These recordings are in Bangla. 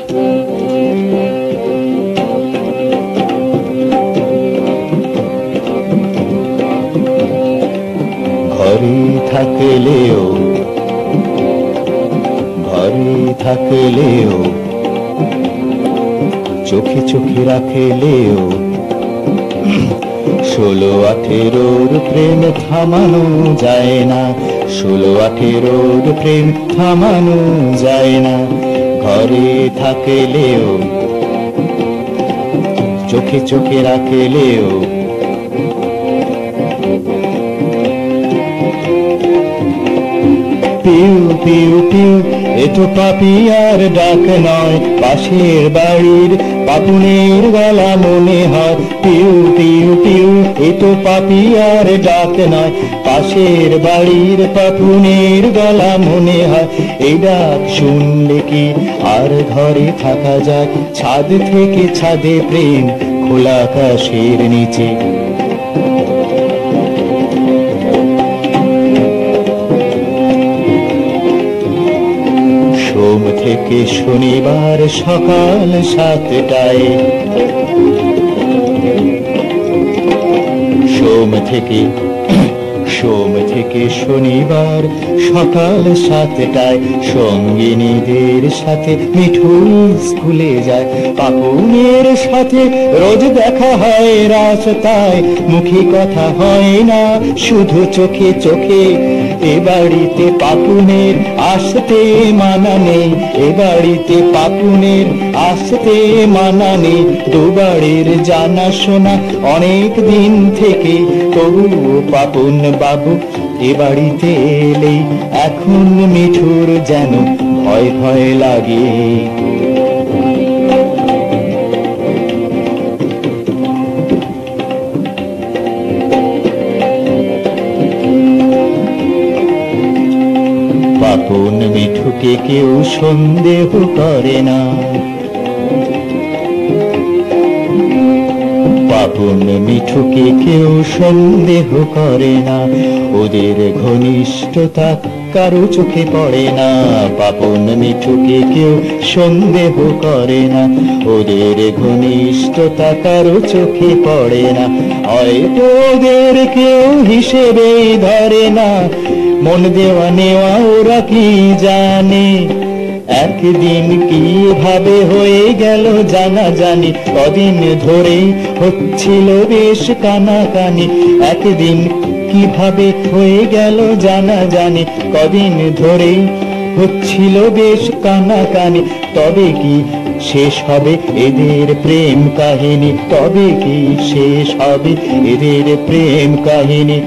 ঘরে থাকলেও চোখে চোখে রাখলেও 16-18 প্রেম থামানো যায় না, 16-18 প্রেম থামানো যায় না। ঘরে থাকলেও চোখে চোখে রাখলেও পিউ পিউ পিউ, এ তো পাপিয়ার ডাক নয়, পাশের বাড়ির পাপুনের গলা মনে হয়। পিউ পিউ পিউ, এ তো পাপিয়ার ডাক নয়, পাশের বাড়ির পাপুনের গলা মনে হয়। এই ডাক শুনলে কি আর ঘরে থাকা যায়? ছাদ থেকে ছাদে প্রেম, খোলা আকাশের নিচে। সোম থেকে শনিবার সকাল 7টায়, সোম থেকে শনিবার সকাল 7টায় সঙ্গিনীদের সাথে মিঠু স্কুলে যায়। পাপুনের সাথে রোজ দেখা হয় রাস্তায়, মুখে কথা হয় না, শুধু চোখে চোখে। এ বাড়িতে পাপুনের আসতে মানা নেই, এ বাড়িতে পাপুনের আসতে মানা নেই। দুবাড়ির জানাশোনা অনেক দিন থেকে, তবুও পাপুন বাবু এ বাড়িতে এলেই এখন মিঠুর যেন ভয় ভয় লাগে। পাপুন মিঠুকে কেউ সন্দেহ করে না, পাপুন মিঠুকে কেউ সন্দেহ করে না। ওদের ঘনিষ্ঠতা কারো চোখে পড়ে না, পাপুন মিঠুকে কেউ সন্দেহ করে না। ওদের ঘনিষ্ঠতা কারো চোখে পড়ে না, হয়তো ওদের কেউ হিসেবে ধরে না। মন দেওয়া নেওয়া ওরা কি জানে, একদিন কিভাবে হয়ে গেল জানা জানি। কদিন ধরে হচ্ছিল বেশ কানাকানি, একদিন কিভাবে হয়ে গেল জানা জানি। কদিন ধরে হচ্ছিল বেশ কানাকানি, তবে কি শেষ হবে এদের প্রেম কাহিনী? তবে কি শেষ হবে এদের প্রেম কাহিনী?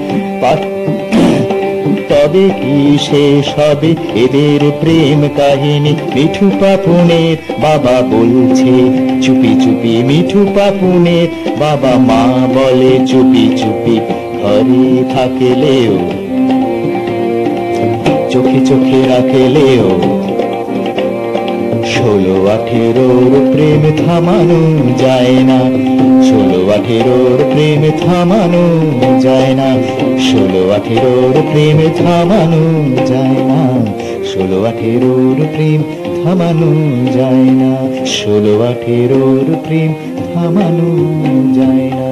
তবে কি শেষ হবে এদের প্রেম কাহিনী? মিঠু পাপুনের বাবা বলছে চুপি চুপি, মিঠু পাপুনের বাবা মা বলে চুপি চুপি। ঘরে থাকলেও চোখে চোখে রাখলেও 16-18 প্রেম থামানো যায় না, 16-18 প্রেম থামানো যায় না, 16-18 প্রেম থামানো যায় না, 16-18 প্রেম থামানো যায় না, 16-18 প্রেম থামানো যায় না।